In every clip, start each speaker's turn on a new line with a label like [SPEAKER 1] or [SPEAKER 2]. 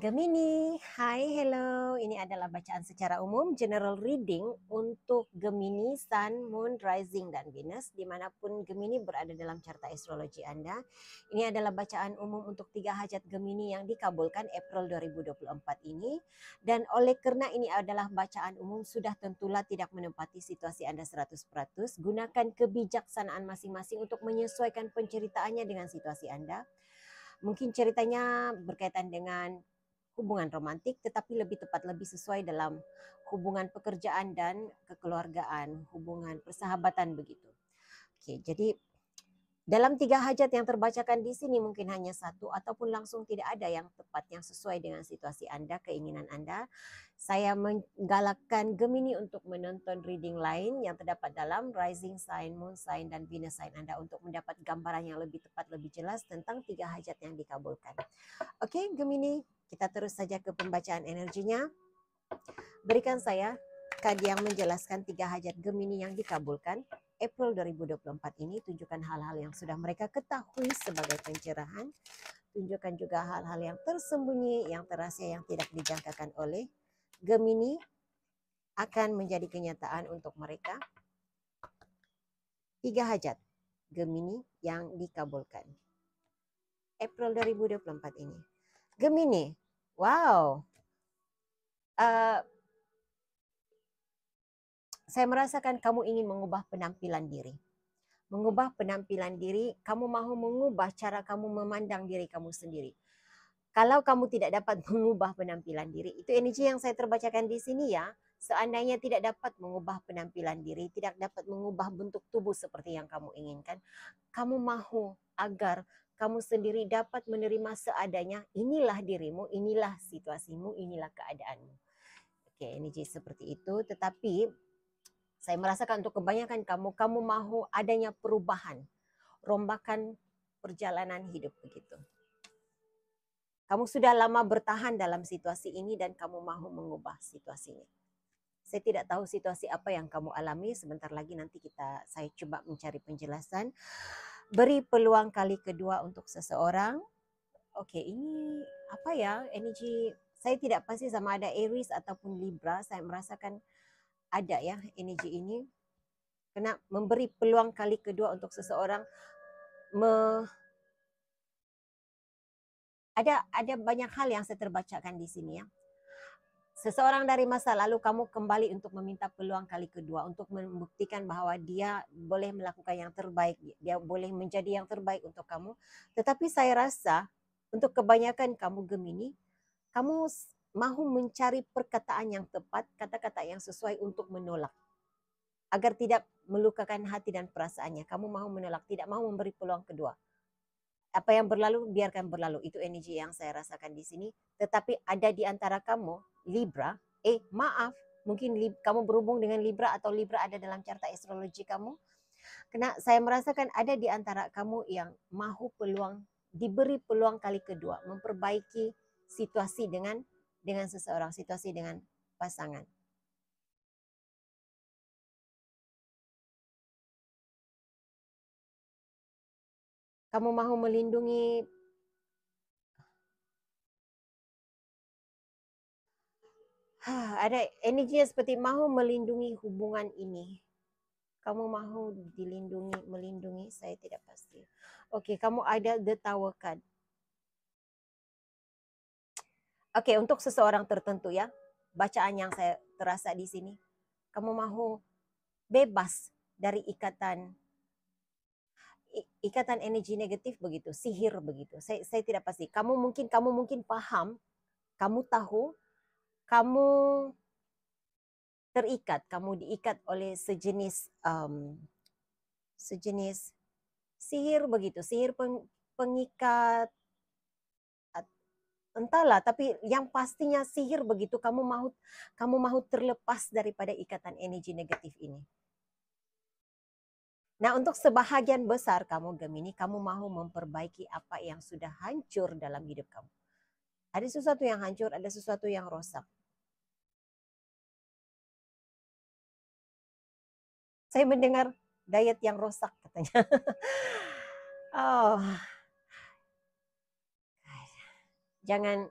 [SPEAKER 1] Gemini, hai, hello. Ini adalah bacaan secara umum, general reading untuk Gemini, Sun, Moon, Rising, dan Venus, dimanapun Gemini berada dalam carta astrologi Anda. Ini adalah bacaan umum untuk 3 hajat Gemini yang dikabulkan April 2024 ini. Dan oleh kerana ini adalah bacaan umum, sudah tentulah tidak menempati situasi Anda 100%. Gunakan kebijaksanaan masing-masing untuk menyesuaikan penceritaannya dengan situasi Anda. Mungkin ceritanya berkaitan dengan hubungan romantik, tetapi lebih tepat lebih sesuai dalam hubungan pekerjaan dan kekeluargaan, hubungan persahabatan begitu. Okey, jadi dalam 3 hajat yang terbacakan di sini mungkin hanya satu ataupun langsung tidak ada yang tepat yang sesuai dengan situasi Anda, keinginan Anda. Saya menggalakkan Gemini untuk menonton reading lain yang terdapat dalam rising sign, moon sign dan Venus sign Anda untuk mendapat gambaran yang lebih tepat, lebih jelas tentang 3 hajat yang dikabulkan. Okey, Gemini, kita terus saja ke pembacaan energinya. Berikan saya kad yang menjelaskan 3 hajat Gemini yang dikabulkan April 2024 ini. Tunjukkan hal-hal yang sudah mereka ketahui sebagai pencerahan. Tunjukkan juga hal-hal yang tersembunyi, yang terahsia, yang tidak dijangkakan oleh Gemini akan menjadi kenyataan untuk mereka. 3 hajat Gemini yang dikabulkan April 2024 ini. Gemini, wow. Saya merasakan kamu ingin mengubah penampilan diri. Mengubah penampilan diri, kamu mahu mengubah cara kamu memandang diri kamu sendiri. Kalau kamu tidak dapat mengubah penampilan diri, itu energi yang saya terbacakan di sini ya. Seandainya tidak dapat mengubah penampilan diri, tidak dapat mengubah bentuk tubuh seperti yang kamu inginkan, kamu mahu agar kamu sendiri dapat menerima seadanya, inilah dirimu, inilah situasimu, inilah keadaanmu. Oke, energi seperti itu, tetapi saya merasakan untuk kebanyakan kamu mahu adanya perubahan, rombakan perjalanan hidup begitu. Kamu sudah lama bertahan dalam situasi ini dan kamu mahu mengubah situasinya. Saya tidak tahu situasi apa yang kamu alami, sebentar lagi nanti saya coba mencari penjelasan. Beri peluang kali kedua untuk seseorang. Okey, ini apa ya? Energi saya tidak pasti sama ada Aries ataupun Libra. Saya merasakan ada ya energi ini. Kena memberi peluang kali kedua untuk seseorang. Ada banyak hal yang saya terbacakan di sini ya. Seseorang dari masa lalu kamu kembali untuk meminta peluang kali kedua untuk membuktikan bahwa dia boleh melakukan yang terbaik, dia boleh menjadi yang terbaik untuk kamu. Tetapi saya rasa untuk kebanyakan kamu Gemini, kamu mahu mencari perkataan yang tepat, kata-kata yang sesuai untuk menolak. Agar tidak melukakan hati dan perasaannya, kamu mahu menolak, tidak mahu memberi peluang kedua. Apa yang berlalu, biarkan berlalu. Itu energi yang saya rasakan di sini. Tetapi ada di antara kamu, Libra, mungkin kamu berhubung dengan Libra atau Libra ada dalam carta astrologi kamu. Karena saya merasakan ada di antara kamu yang mahu diberi peluang kali kedua, memperbaiki situasi dengan seseorang, situasi dengan pasangan. Kamu mahu melindungi ada energi seperti mahu melindungi hubungan ini. Kamu mahu dilindungi, melindungi, saya tidak pasti. Okey, kamu ada the Tower card. Okey, untuk seseorang tertentu ya, bacaan yang saya terasa di sini. Kamu mahu bebas dari ikatan energi negatif begitu, sihir begitu. Saya tidak pasti. Kamu mungkin paham, kamu tahu, kamu terikat, kamu diikat oleh sejenis sihir begitu, sihir pengikat, entahlah, tapi yang pastinya sihir begitu. Kamu mahu terlepas daripada ikatan energi negatif ini. Nah, untuk sebahagian besar kamu Gemini, kamu mahu memperbaiki apa yang sudah hancur dalam hidup kamu. Ada sesuatu yang hancur, ada sesuatu yang rosak. Saya mendengar diet yang rosak katanya. Oh. Jangan,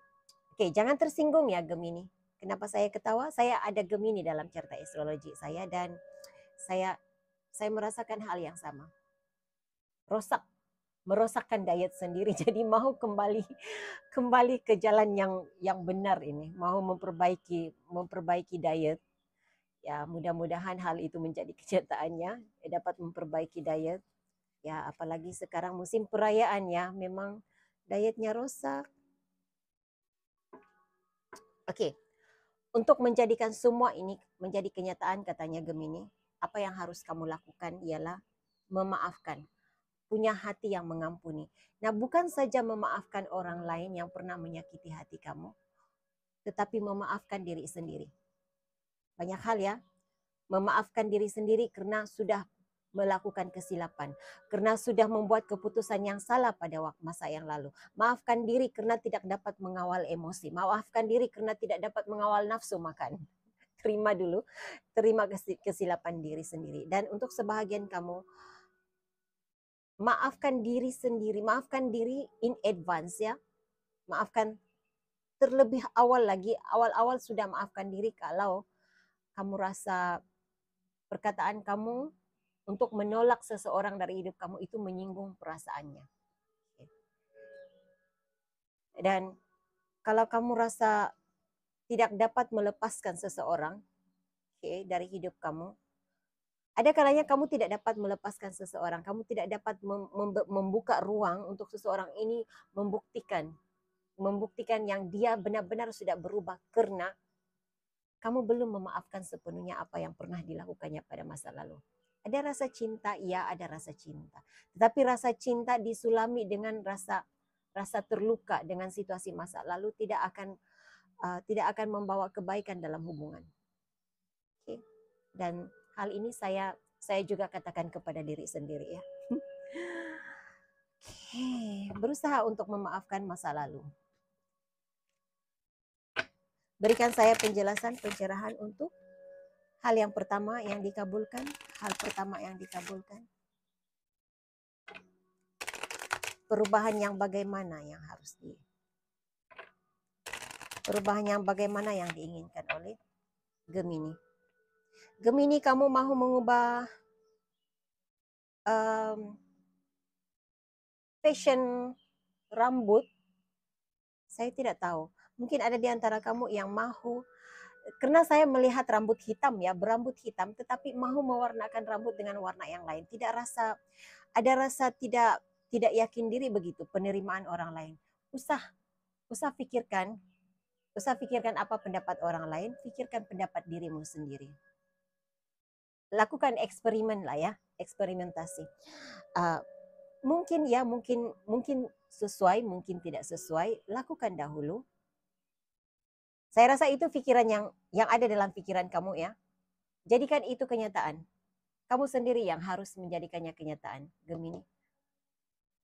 [SPEAKER 1] Oke, jangan tersinggung ya Gemini. Kenapa saya ketawa? Saya ada Gemini dalam carta astrologi saya dan saya merasakan hal yang sama. Merosakkan diet sendiri jadi mau kembali ke jalan yang benar ini, mau memperbaiki diet. Ya, mudah-mudahan hal itu menjadi kenyataannya, dapat memperbaiki diet. Ya, apalagi sekarang musim perayaan ya, memang dietnya rusak. Oke, untuk menjadikan semua ini menjadi kenyataan katanya Gemini, apa yang harus kamu lakukan ialah memaafkan, punya hati yang mengampuni. Nah, bukan saja memaafkan orang lain yang pernah menyakiti hati kamu, tetapi memaafkan diri sendiri. Banyak hal ya, memaafkan diri sendiri karena sudah melakukan kesilapan, karena sudah membuat keputusan yang salah pada masa yang lalu. Maafkan diri karena tidak dapat mengawal emosi. Maafkan diri karena tidak dapat mengawal nafsu makan. Terima dulu, terima kesilapan diri sendiri. Dan untuk sebahagian kamu, maafkan diri sendiri, maafkan diri in advance ya. Maafkan terlebih awal lagi, awal-awal sudah maafkan diri kalau kamu rasa perkataan kamu untuk menolak seseorang dari hidup kamu itu menyinggung perasaannya. Dan kalau kamu rasa tidak dapat melepaskan seseorang dari hidup kamu, ada kalanya kamu tidak dapat melepaskan seseorang, kamu tidak dapat membuka ruang untuk seseorang ini membuktikan yang dia benar-benar sudah berubah karena kamu belum memaafkan sepenuhnya apa yang pernah dilakukannya pada masa lalu. Ada rasa cinta, iya ada rasa cinta. Tetapi rasa cinta disulami dengan rasa terluka dengan situasi masa lalu tidak akan membawa kebaikan dalam hubungan. Okay. Dan hal ini saya juga katakan kepada diri sendiri ya. Berusaha untuk memaafkan masa lalu. Berikan saya penjelasan, pencerahan untuk hal yang pertama yang dikabulkan. Hal pertama yang dikabulkan. Perubahan yang bagaimana yang harus perubahan yang bagaimana yang diinginkan oleh Gemini. Gemini, kamu mau mengubah fashion rambut? Saya tidak tahu. Mungkin ada di antara kamu yang mau, karena saya melihat rambut hitam ya, berambut hitam, tetapi mau mewarnakan rambut dengan warna yang lain. Ada rasa tidak yakin diri begitu, penerimaan orang lain. Usah pikirkan apa pendapat orang lain, pikirkan pendapat dirimu sendiri. Lakukan eksperimen lah ya, eksperimentasi. Mungkin sesuai, mungkin tidak sesuai, lakukan dahulu. Saya rasa itu pikiran yang ada dalam pikiran kamu ya. Jadikan itu kenyataan. Kamu sendiri yang harus menjadikannya kenyataan, Gemini.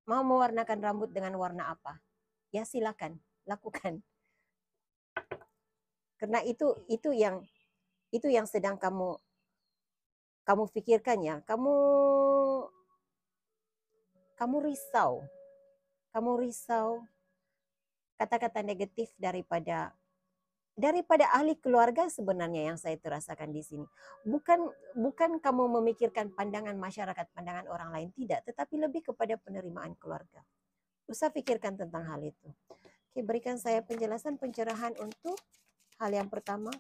[SPEAKER 1] Mau mewarnakan rambut dengan warna apa? Ya silakan, lakukan. Karena itu yang sedang kamu pikirkan ya. Kamu risau kata-kata negatif daripada ahli keluarga sebenarnya yang saya terasakan di sini. Bukan kamu memikirkan pandangan masyarakat, pandangan orang lain, tidak, tetapi lebih kepada penerimaan keluarga. Usah pikirkan tentang hal itu. Oke, berikan saya penjelasan, pencerahan untuk hal yang pertama.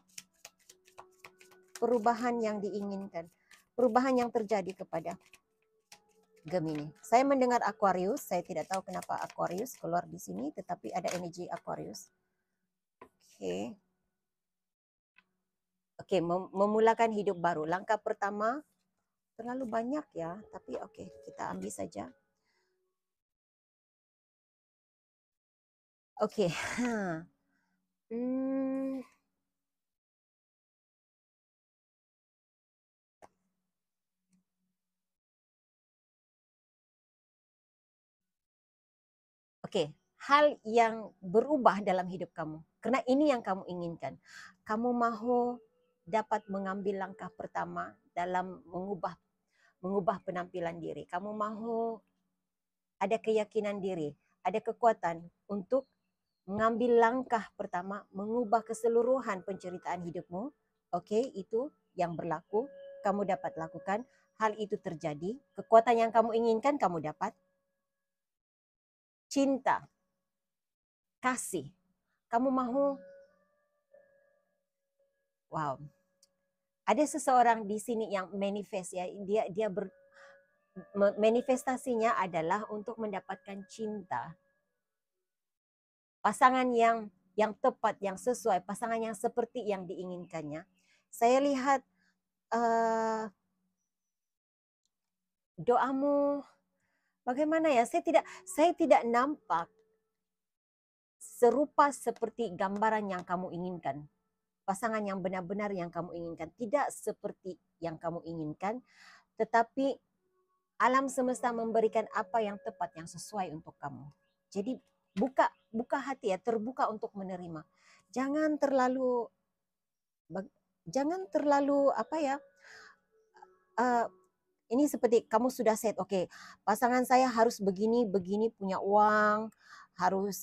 [SPEAKER 1] Perubahan yang diinginkan, perubahan yang terjadi kepada Gemini. Saya mendengar Aquarius, saya tidak tahu kenapa Aquarius keluar di sini, tetapi ada energi Aquarius. Oke, memulakan hidup baru. Langkah pertama terlalu banyak ya, tapi oke, kita ambil saja. Oke. Oke, hal yang berubah dalam hidup kamu. Karena ini yang kamu inginkan. Kamu mau dapat mengambil langkah pertama dalam mengubah penampilan diri. Kamu mau ada keyakinan diri, ada kekuatan untuk mengambil langkah pertama, mengubah keseluruhan penceritaan hidupmu. Okey, itu yang berlaku, kamu dapat lakukan. Hal itu terjadi, kekuatan yang kamu inginkan kamu dapat. Cinta, kasih. Kamu mahu, wow. Ada seseorang di sini yang manifest ya, manifestasinya adalah untuk mendapatkan cinta. Pasangan yang tepat, yang sesuai, pasangan yang seperti yang diinginkannya. Saya lihat doamu bagaimana ya? Saya tidak nampak serupa seperti gambaran yang kamu inginkan. Pasangan yang benar-benar yang kamu inginkan, tidak seperti yang kamu inginkan, tetapi alam semesta memberikan apa yang tepat, yang sesuai untuk kamu. Jadi buka hati ya, terbuka untuk menerima. Jangan terlalu apa ya? Ini seperti kamu sudah set, oke, pasangan saya harus begini punya uang, harus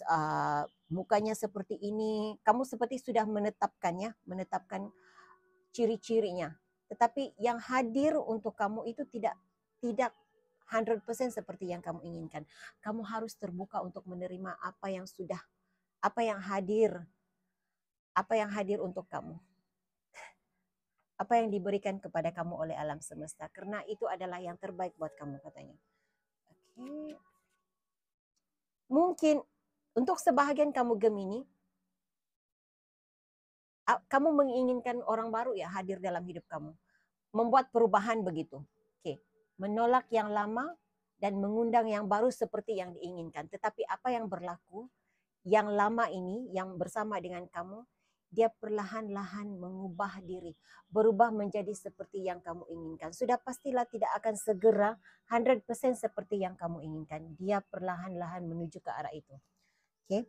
[SPEAKER 1] mukanya seperti ini. Kamu seperti sudah menetapkannya, menetapkan ciri-cirinya. Tetapi yang hadir untuk kamu itu tidak 100% seperti yang kamu inginkan. Kamu harus terbuka untuk menerima apa yang hadir untuk kamu. Apa yang diberikan kepada kamu oleh alam semesta. Karena itu adalah yang terbaik buat kamu katanya. Oke. Mungkin untuk sebahagian kamu Gemini, kamu menginginkan orang baru ya hadir dalam hidup kamu. Membuat perubahan begitu. Oke. Menolak yang lama dan mengundang yang baru seperti yang diinginkan. Tetapi apa yang berlaku, yang lama ini, yang bersama dengan kamu, dia perlahan-lahan mengubah diri, berubah menjadi seperti yang kamu inginkan. Sudah pastilah tidak akan segera 100% seperti yang kamu inginkan. Dia perlahan-lahan menuju ke arah itu. Oke.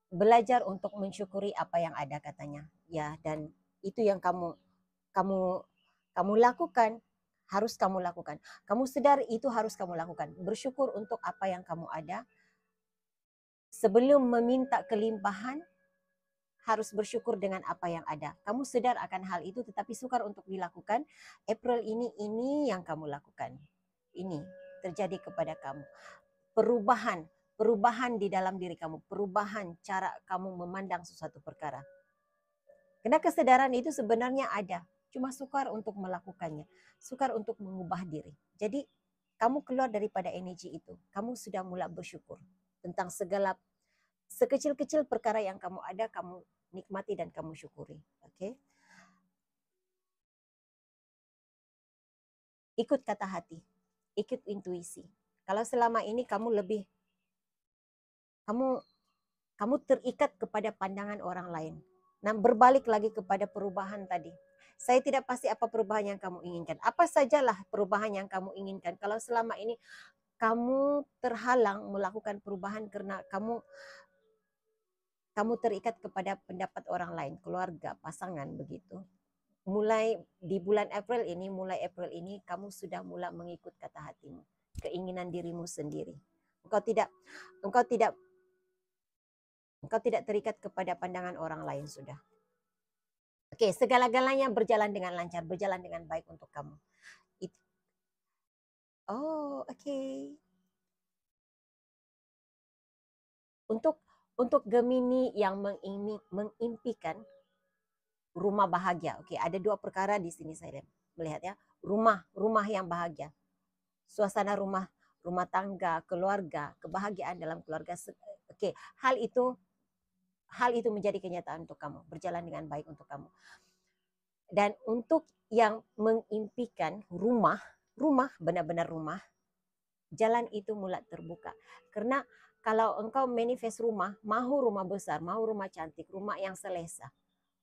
[SPEAKER 1] Belajar untuk mensyukuri apa yang ada katanya. Ya, dan itu yang kamu lakukan, harus kamu lakukan. Kamu sadar itu harus kamu lakukan. Bersyukur untuk apa yang kamu ada. Sebelum meminta kelimpahan, harus bersyukur dengan apa yang ada. Kamu sadar akan hal itu tetapi sukar untuk dilakukan. April ini yang kamu lakukan. Ini terjadi kepada kamu. Perubahan di dalam diri kamu, perubahan cara kamu memandang sesuatu perkara. Karena kesadaran itu sebenarnya ada, cuma sukar untuk melakukannya, sukar untuk mengubah diri. Jadi kamu keluar daripada energi itu, kamu sudah mulai bersyukur tentang segala sekecil-kecil perkara yang kamu ada, kamu nikmati dan kamu syukuri. Oke? Ikut kata hati, ikut intuisi. Kalau selama ini kamu terikat kepada pandangan orang lain. Nah, berbalik lagi kepada perubahan tadi. Saya tidak pasti apa perubahan yang kamu inginkan. Apa sajalah perubahan yang kamu inginkan. Kalau selama ini kamu terhalang melakukan perubahan karena kamu terikat kepada pendapat orang lain, keluarga, pasangan begitu. Mulai April ini kamu sudah mulai mengikut kata hatimu, keinginan dirimu sendiri. Engkau tidak terikat kepada pandangan orang lain sudah. Oke, segala-galanya berjalan dengan lancar, berjalan dengan baik untuk kamu. Oke. Untuk Gemini yang mengimpikan rumah bahagia. Oke, ada dua perkara di sini saya melihat ya. Rumah yang bahagia. Suasana rumah tangga, keluarga, kebahagiaan dalam keluarga. Oke, hal itu menjadi kenyataan untuk kamu, berjalan dengan baik untuk kamu. Dan untuk yang mengimpikan rumah, benar-benar rumah, jalan itu mulai terbuka. Karena kalau engkau manifest rumah, mahu rumah besar, mahu rumah cantik, rumah yang selesa.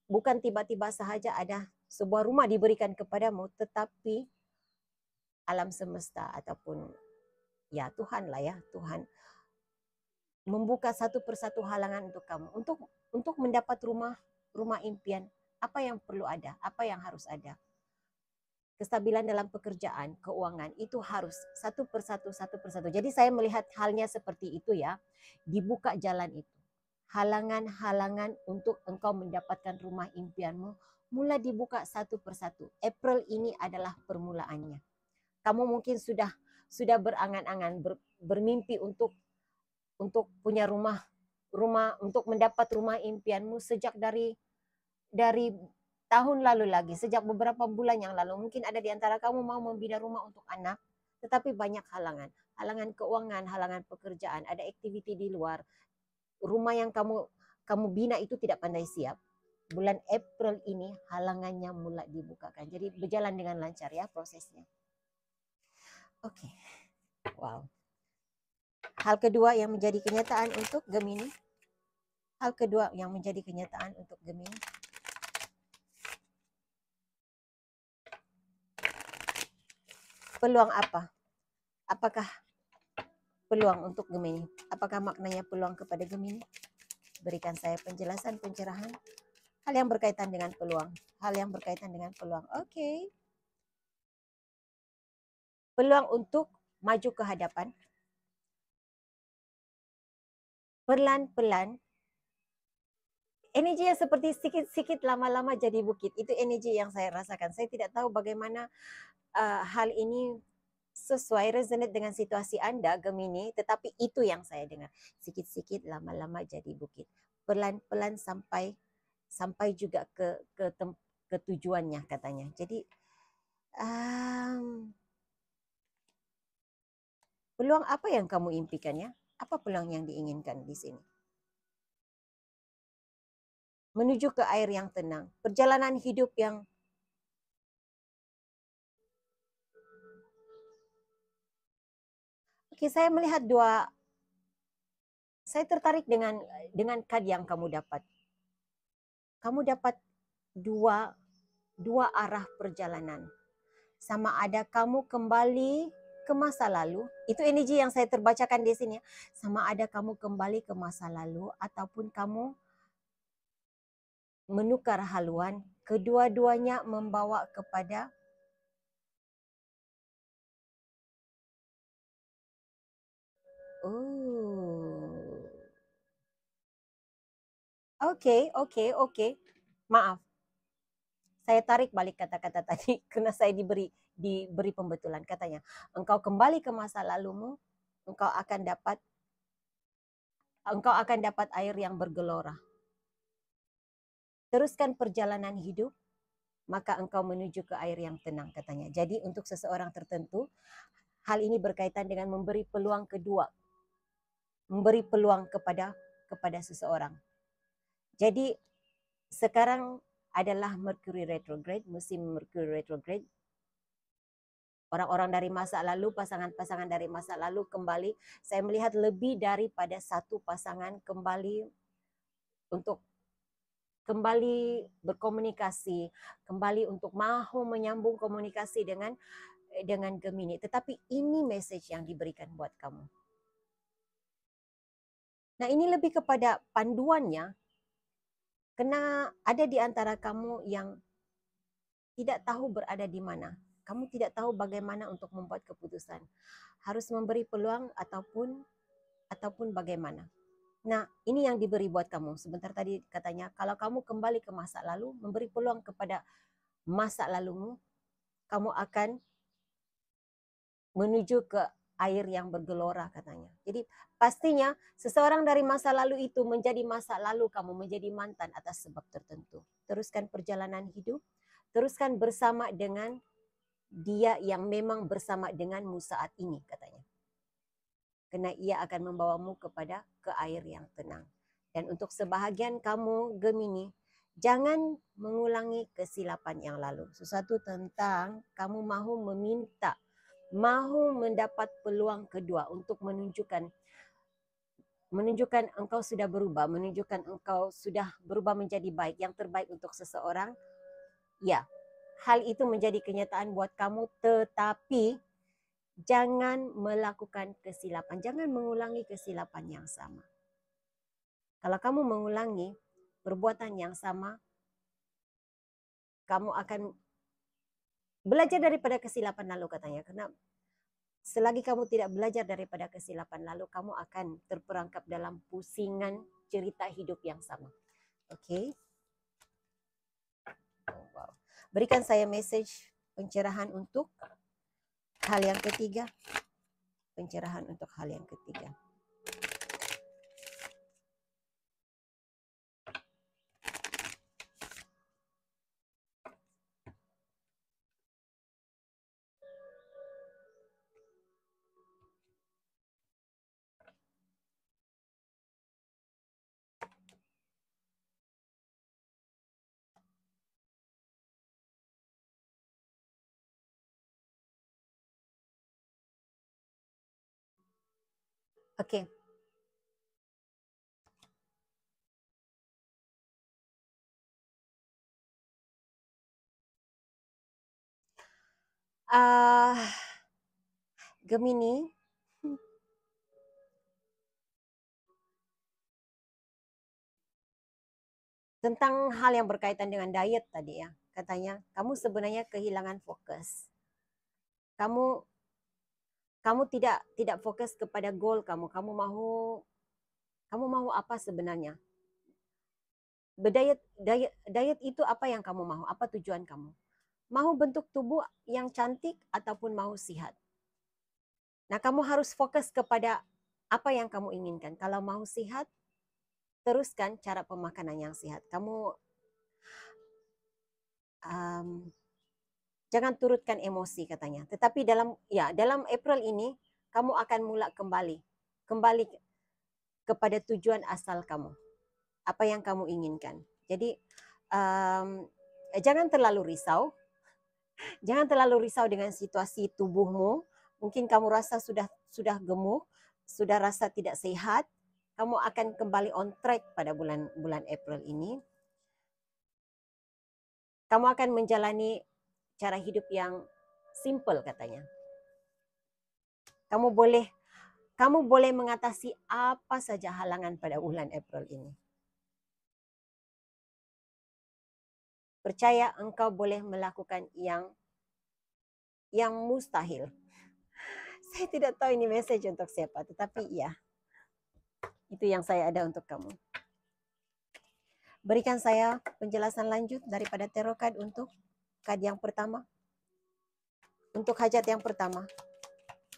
[SPEAKER 1] Bukan tiba-tiba sahaja ada sebuah rumah diberikan kepadamu, tetapi alam semesta ataupun ya Tuhan lah ya, Tuhan membuka satu persatu halangan untuk kamu untuk mendapat rumah impian. Apa yang perlu ada, apa yang harus ada. kestabilan dalam pekerjaan, keuangan, itu harus satu persatu, satu persatu. Jadi saya melihat halnya seperti itu ya, dibuka jalan itu. Halangan-halangan untuk engkau mendapatkan rumah impianmu, mulai dibuka satu persatu. April ini adalah permulaannya. Kamu mungkin sudah berangan-angan, bermimpi untuk punya rumah untuk mendapat rumah impianmu sejak dari tahun lalu lagi, sejak beberapa bulan yang lalu. Mungkin ada di antara kamu mau membina rumah untuk anak, tetapi banyak halangan. Halangan keuangan, halangan pekerjaan, ada aktiviti di luar. Rumah yang kamu bina itu tidak pandai siap. Bulan April ini halangannya mulai dibukakan. Jadi berjalan dengan lancar ya prosesnya. Oke. Wow. Hal kedua yang menjadi kenyataan untuk Gemini. Hal kedua yang menjadi kenyataan untuk Gemini. Peluang apa? Apakah peluang untuk Gemini? Apakah maknanya peluang kepada Gemini? Berikan saya penjelasan, pencerahan. Hal yang berkaitan dengan peluang. Hal yang berkaitan dengan peluang. Oke. Peluang untuk maju ke hadapan. Pelan-pelan. Energi yang seperti sikit-sikit lama-lama jadi bukit. Itu energi yang saya rasakan. Saya tidak tahu bagaimana hal ini sesuai resonate dengan situasi Anda, Gemini, tetapi itu yang saya dengar. Sikit-sikit lama-lama jadi bukit. Pelan-pelan sampai juga ke tujuannya katanya. Jadi peluang apa yang kamu impikan ya? Apa peluang yang diinginkan di sini? Menuju ke air yang tenang, perjalanan hidup yang Oke, saya melihat saya tertarik dengan kad yang kamu dapat. Kamu dapat dua arah perjalanan. Sama ada kamu kembali ke masa lalu, itu energi yang saya terbacakan di sini. Sama ada kamu kembali ke masa lalu ataupun kamu menukar haluan, kedua-duanya membawa kepada Oke. Maaf. Saya tarik balik kata-kata tadi karena saya diberi pembetulan. Katanya, engkau kembali ke masa lalumu, engkau akan dapat air yang bergelora. Teruskan perjalanan hidup, maka engkau menuju ke air yang tenang katanya. Jadi untuk seseorang tertentu, hal ini berkaitan dengan memberi peluang kedua. Memberi peluang kepada seseorang. Jadi sekarang adalah Mercury retrograde, musim Mercury retrograde. Orang-orang dari masa lalu, pasangan-pasangan dari masa lalu kembali. Saya melihat lebih daripada satu pasangan kembali untuk kembali berkomunikasi, kembali untuk mahu menyambung komunikasi dengan Gemini. Tetapi ini message yang diberikan buat kamu. Nah, ini lebih kepada panduannya, karena ada di antara kamu yang tidak tahu berada di mana. Kamu tidak tahu bagaimana untuk membuat keputusan. Harus memberi peluang ataupun bagaimana. Nah, ini yang diberi buat kamu. Sebentar tadi katanya, kalau kamu kembali ke masa lalu, memberi peluang kepada masa lalumu, kamu akan menuju ke air yang bergelora katanya. Jadi pastinya seseorang dari masa lalu itu menjadi masa lalu kamu, menjadi mantan atas sebab tertentu. Teruskan perjalanan hidup, teruskan bersama dengan dia yang memang bersama denganmu saat ini katanya. Karena ia akan membawamu ke air yang tenang. Dan untuk sebahagian kamu Gemini, jangan mengulangi kesilapan yang lalu. Sesuatu tentang kamu mahu meminta, mahu mendapat peluang kedua untuk menunjukkan engkau sudah berubah, menunjukkan engkau sudah berubah menjadi baik, yang terbaik untuk seseorang. Ya, hal itu menjadi kenyataan buat kamu, tetapi jangan melakukan kesilapan, jangan mengulangi kesilapan yang sama. Kalau kamu mengulangi perbuatan yang sama, kamu akan Belajar daripada kesilapan lalu katanya, karena selagi kamu tidak belajar daripada kesilapan lalu, kamu akan terperangkap dalam pusingan cerita hidup yang sama. Oke. Oh, wow. Berikan saya message pencerahan untuk hal yang ketiga. Pencerahan untuk hal yang ketiga. Oke. Gemini, tentang hal yang berkaitan dengan diet tadi ya, katanya kamu sebenarnya kehilangan fokus. Kamu tidak fokus kepada goal kamu. Kamu mau apa sebenarnya? Diet itu apa yang kamu mau? Apa tujuan kamu? Mau bentuk tubuh yang cantik ataupun mau sehat? Nah, kamu harus fokus kepada apa yang kamu inginkan. Kalau mau sehat, teruskan cara pemakanan yang sehat. Kamu jangan turutkan emosi katanya. Tetapi dalam April ini kamu akan mula kembali kepada tujuan asal kamu. Apa yang kamu inginkan. Jadi jangan terlalu risau. Jangan terlalu risau dengan situasi tubuhmu. Mungkin kamu rasa sudah gemuk, sudah rasa tidak sehat. Kamu akan kembali on track pada bulan April ini. Kamu akan menjalani cara hidup yang simple katanya. Kamu boleh mengatasi apa saja halangan pada bulan April ini. Percaya engkau boleh melakukan yang mustahil. Saya tidak tahu ini message untuk siapa, tetapi ya, itu yang saya ada untuk kamu. Berikan saya penjelasan lanjut daripada tarot card untuk card yang pertama. Untuk hajat yang pertama.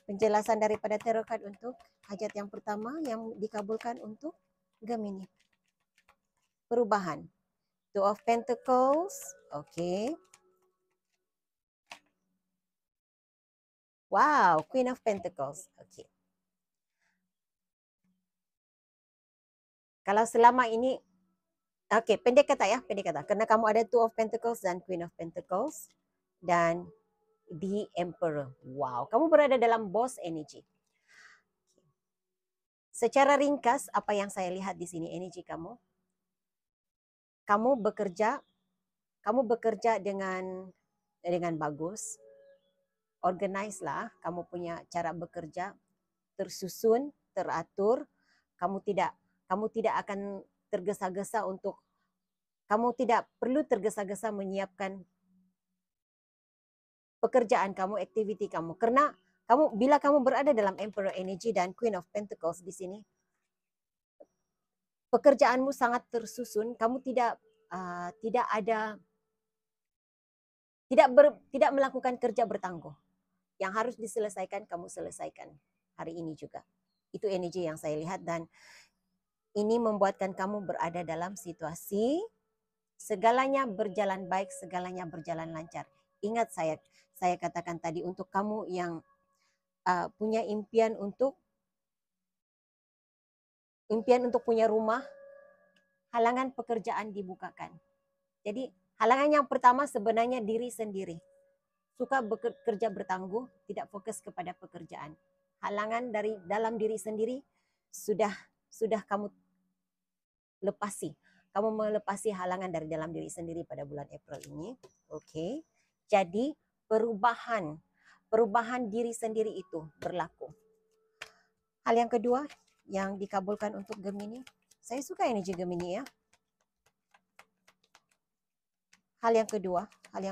[SPEAKER 1] Penjelasan daripada tarot card untuk hajat yang pertama yang dikabulkan untuk Gemini. Perubahan. Two of Pentacles. Oke. Wow, Queen of Pentacles. Oke. Kalau selama ini, oke, pendek kata. Karena kamu ada Two of Pentacles dan Queen of Pentacles. Dan The Emperor. Wow, kamu berada dalam boss energy. Secara ringkas, apa yang saya lihat di sini energi kamu. Kamu bekerja dengan bagus. Organize lah, kamu punya cara bekerja tersusun, teratur. Kamu tidak akan tergesa-gesa kamu tidak perlu tergesa-gesa menyiapkan pekerjaan kamu, activity kamu. Karena bila kamu berada dalam Emperor energy dan Queen of Pentacles di sini, pekerjaanmu sangat tersusun. Kamu tidak melakukan kerja bertangguh. Yang harus diselesaikan, kamu selesaikan hari ini juga. Itu energi yang saya lihat dan ini membuatkan kamu berada dalam situasi segalanya berjalan baik, segalanya berjalan lancar. Ingat saya katakan tadi untuk kamu yang punya impian untuk punya rumah, halangan pekerjaan dibukakan. Jadi halangan yang pertama sebenarnya diri sendiri. Suka bekerja bertangguh, tidak fokus kepada pekerjaan. Halangan dari dalam diri sendiri sudah kamu lepasi. Kamu melepasi halangan dari dalam diri sendiri pada bulan April ini. Oke. Jadi perubahan diri sendiri itu berlaku. Hal yang kedua yang dikabulkan untuk Gemini. Saya suka energi Gemini ya. Hal yang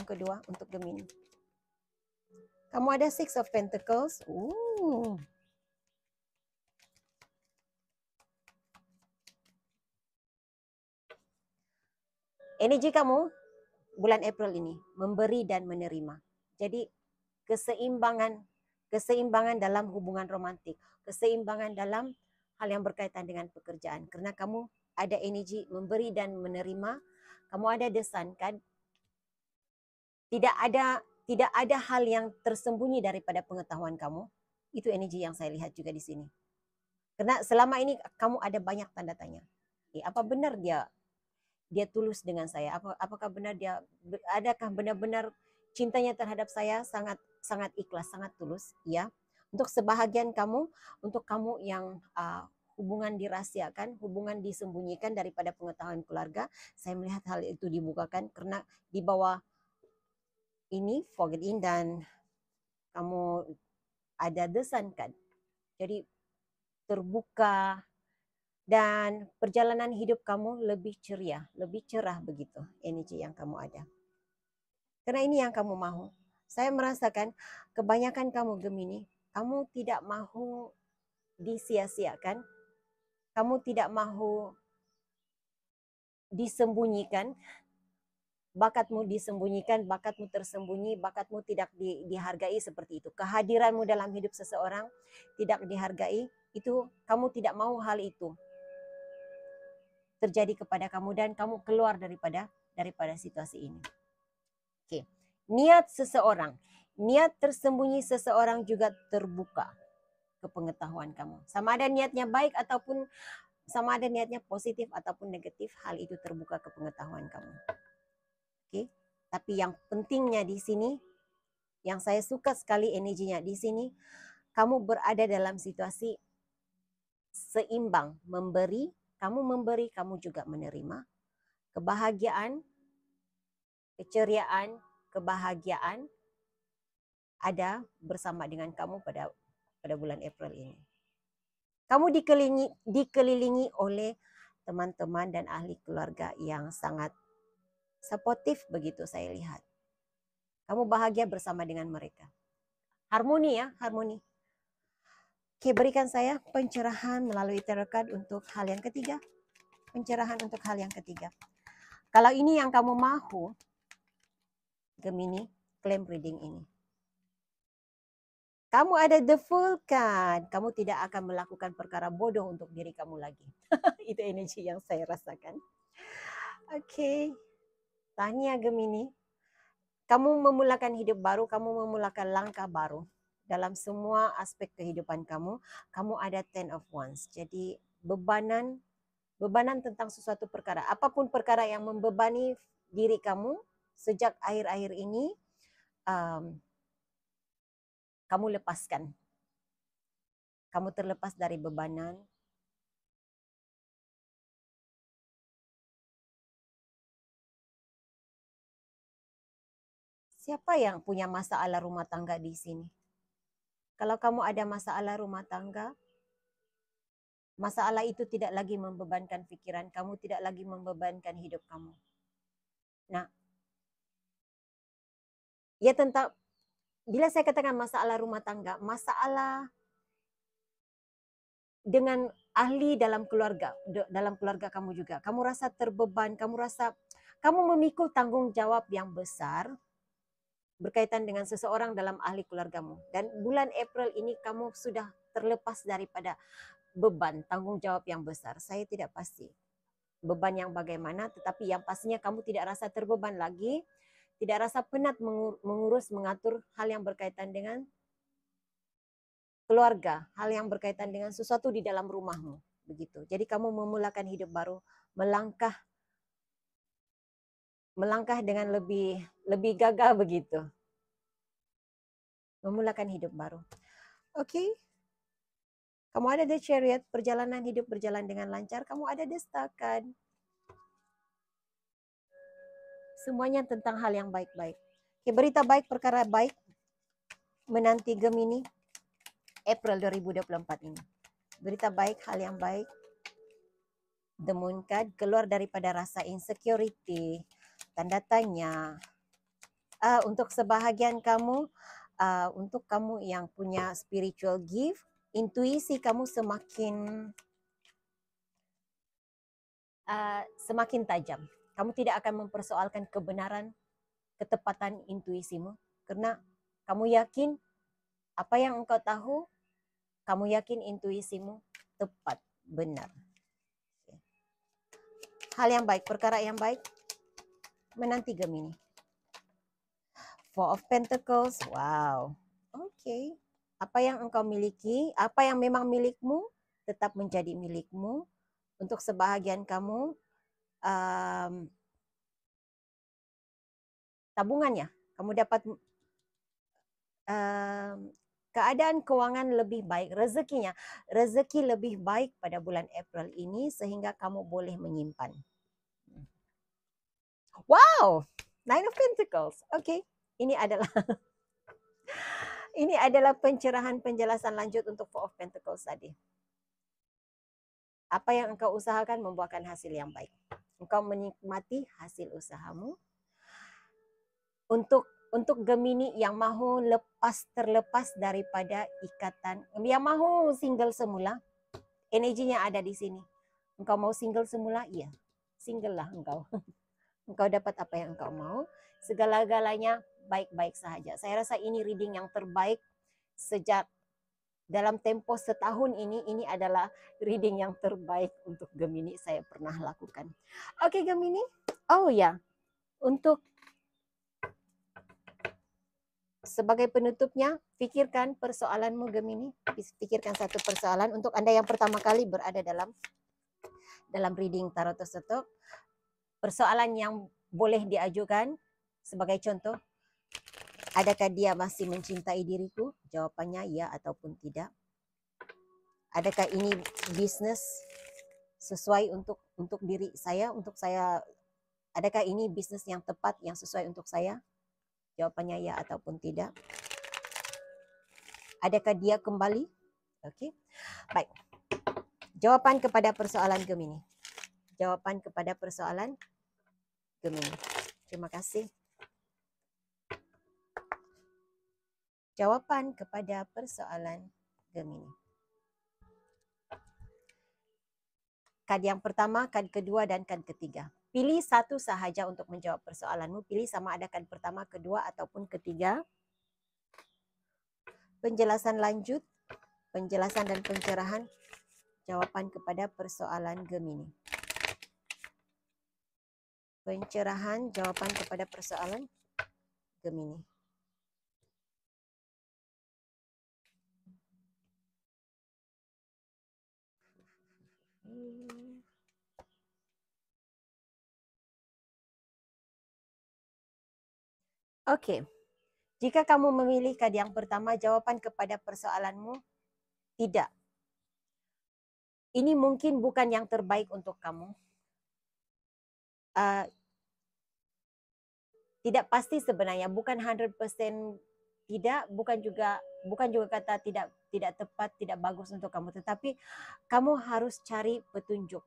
[SPEAKER 1] kedua untuk Gemini. Kamu ada Six of Pentacles. Energi kamu bulan April ini memberi dan menerima. Jadi keseimbangan dalam hubungan romantik, keseimbangan dalam hal yang berkaitan dengan pekerjaan. Karena kamu ada energi memberi dan menerima, kamu ada the sun kan? Tidak ada hal yang tersembunyi daripada pengetahuan kamu. Itu energi yang saya lihat juga di sini. Karena selama ini kamu ada banyak tanda tanya. Apa benar dia tulus dengan saya? Apakah benar adakah benar-benar cintanya terhadap saya sangat ikhlas, sangat tulus? Ya. Untuk sebahagian kamu, untuk kamu yang hubungan dirahasiakan, hubungan disembunyikan daripada pengetahuan keluarga, saya melihat hal itu dibukakan karena di bawah ini forget in dan kamu ada the sun kan. Jadi terbuka dan perjalanan hidup kamu lebih ceria, lebih cerah begitu energi yang kamu ada. Karena ini yang kamu mahu. Saya merasakan kebanyakan kamu Gemini, kamu tidak mahu disia-siakan, kamu tidak mahu disembunyikan, bakatmu disembunyikan, bakatmu tersembunyi, bakatmu tidak dihargai seperti itu. Kehadiranmu dalam hidup seseorang tidak dihargai, itu kamu tidak mau hal itu terjadi kepada kamu dan kamu keluar daripada situasi ini. Oke. Niat seseorang, niat tersembunyi seseorang juga terbuka ke pengetahuan kamu. Sama ada niatnya baik ataupun sama ada niatnya positif ataupun negatif, hal itu terbuka ke pengetahuan kamu. Oke. Tapi yang pentingnya di sini, yang saya suka sekali energinya di sini, kamu berada dalam situasi seimbang, memberi, kamu juga menerima. Kebahagiaan, keceriaan, kebahagiaan ada bersama dengan kamu pada bulan April ini. Kamu dikelilingi oleh teman-teman dan ahli keluarga yang sangat suportif begitu saya lihat. Kamu bahagia bersama dengan mereka. Harmoni ya, harmoni. Oke, berikan saya pencerahan melalui tarot card untuk hal yang ketiga. Pencerahan untuk hal yang ketiga. Kalau ini yang kamu mahu, Gemini, claim reading ini. Kamu ada the Fool card. Kamu tidak akan melakukan perkara bodoh untuk diri kamu lagi. Itu energi yang saya rasakan. Oke. Tahniah Gemini. Kamu memulakan hidup baru, kamu memulakan langkah baru. Dalam semua aspek kehidupan kamu, kamu ada Ten of Wands. Jadi bebanan tentang sesuatu perkara. Apapun perkara yang membebani diri kamu sejak akhir-akhir ini, kamu lepaskan. Kamu terlepas dari bebanan. Siapa yang punya masalah rumah tangga di sini? Kalau kamu ada masalah rumah tangga, masalah itu tidak lagi membebankan pikiran kamu, tidak lagi membebankan hidup kamu. Nah, ya tentang, bila saya katakan masalah rumah tangga, masalah dengan ahli dalam keluarga kamu juga. Kamu rasa terbeban, kamu memikul tanggung jawab yang besar berkaitan dengan seseorang dalam ahli keluargamu. Dan bulan April ini kamu sudah terlepas daripada beban, tanggung jawab yang besar. Saya tidak pasti beban yang bagaimana, tetapi yang pastinya kamu tidak rasa terbeban lagi, tidak rasa penat mengurus, mengatur hal yang berkaitan dengan keluarga, hal yang berkaitan dengan sesuatu di dalam rumahmu. Begitu. Jadi kamu memulakan hidup baru, melangkah dengan lebih gagah begitu. Memulakan hidup baru. Oke. Kamu ada the Chariot, perjalanan hidup berjalan dengan lancar. Kamu ada the Star card. Semuanya tentang hal yang baik-baik. Oke, berita baik, perkara baik menanti Gemini April 2024 ini. Berita baik, hal yang baik. The Moon card, keluar daripada rasa insecurity, tanda tanya. Untuk sebahagian kamu, untuk kamu yang punya spiritual gift, intuisi kamu semakin tajam. Kamu tidak akan mempersoalkan kebenaran, ketepatan intuisimu, karena kamu yakin apa yang engkau tahu, kamu yakin intuisimu tepat, benar. Hal yang baik, perkara yang baik menanti Gemini. Four of Pentacles, wow. Oke. Apa yang engkau miliki, apa yang memang milikmu, tetap menjadi milikmu. Untuk sebahagian kamu, tabungannya, kamu dapat keadaan keuangan lebih baik, rezeki lebih baik pada bulan April ini sehingga kamu boleh menyimpan. Wow, Nine of Pentacles. Oke, ini adalah ini adalah pencerahan penjelasan lanjut untuk Four of Pentacles tadi. Apa yang engkau usahakan membuahkan hasil yang baik. Engkau menikmati hasil usahamu. Untuk Gemini yang mahu terlepas daripada ikatan, yang mahu single semula, energinya ada di sini. Engkau mau single semula? Iya, single lah engkau. Engkau dapat apa yang engkau mau. Segala-galanya baik-baik sahaja. Saya rasa ini reading yang terbaik sejak dalam tempo setahun ini adalah reading yang terbaik untuk Gemini saya pernah lakukan. Oke Gemini, oh ya, untuk sebagai penutupnya, pikirkan persoalanmu Gemini. Pikirkan satu persoalan untuk Anda yang pertama kali berada dalam reading tarot tersebut. Persoalan yang boleh diajukan sebagai contoh, adakah dia masih mencintai diriku? Jawabannya ya ataupun tidak. Adakah ini bisnis sesuai untuk diri saya, untuk saya? Adakah ini bisnis yang tepat, yang sesuai untuk saya? Jawabannya ya ataupun tidak. Adakah dia kembali? Oke. Baik. Jawaban kepada persoalan Gemini. Jawaban kepada persoalan Gemini. Terima kasih. Jawaban kepada persoalan Gemini. Kad yang pertama, kad kedua, dan kad ketiga. Pilih satu sahaja untuk menjawab persoalanmu. Pilih sama ada kad pertama, kedua, ataupun ketiga. Penjelasan lanjut, penjelasan dan pencerahan jawaban kepada persoalan Gemini. Pencerahan jawaban kepada persoalan Gemini. Oke. Jika kamu memilih kad yang pertama, jawaban kepada persoalanmu tidak. Ini mungkin bukan yang terbaik untuk kamu. Tidak pasti sebenarnya, bukan 100% tidak, bukan juga kata tidak tepat, tidak bagus untuk kamu, tetapi kamu harus cari petunjuk.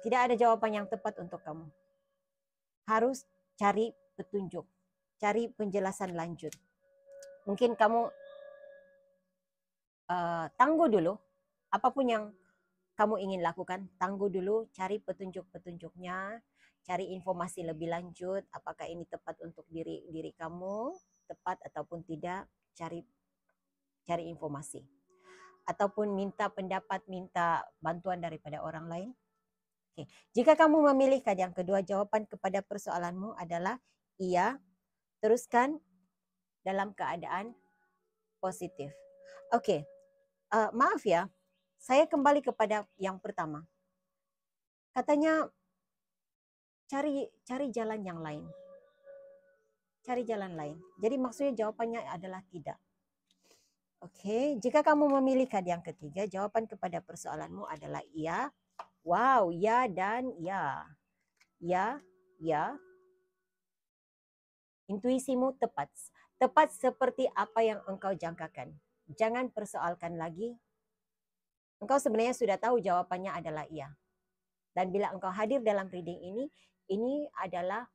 [SPEAKER 1] Tidak ada jawaban yang tepat untuk kamu. Harus cari petunjuk, cari penjelasan lanjut. Mungkin kamu tangguh dulu, apapun yang kamu ingin lakukan, tangguh dulu, cari petunjuk-petunjuknya, cari informasi lebih lanjut, apakah ini tepat untuk diri kamu, tepat ataupun tidak, cari informasi. Ataupun minta pendapat, minta bantuan daripada orang lain. Oke. Jika kamu memilih kad yang kedua, jawaban kepada persoalanmu adalah iya, teruskan dalam keadaan positif. Oke. Maaf ya, saya kembali kepada yang pertama. Katanya cari jalan yang lain. Cari jalan lain. Jadi maksudnya jawabannya adalah tidak. Oke, jika kamu memilih kad yang ketiga, jawaban kepada persoalanmu adalah iya. Wow, ya dan ya. Ya, ya. Intuisimu tepat. Tepat seperti apa yang engkau jangkakan. Jangan persoalkan lagi. Engkau sebenarnya sudah tahu jawabannya adalah iya. Dan bila engkau hadir dalam reading ini adalah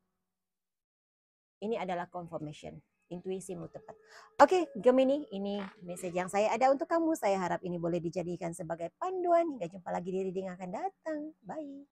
[SPEAKER 1] Ini adalah confirmation. Intuisimu tepat. Oke, Gemini, ini message yang saya ada untuk kamu. Saya harap ini boleh dijadikan sebagai panduan. Hingga jumpa lagi di reading akan datang. Bye.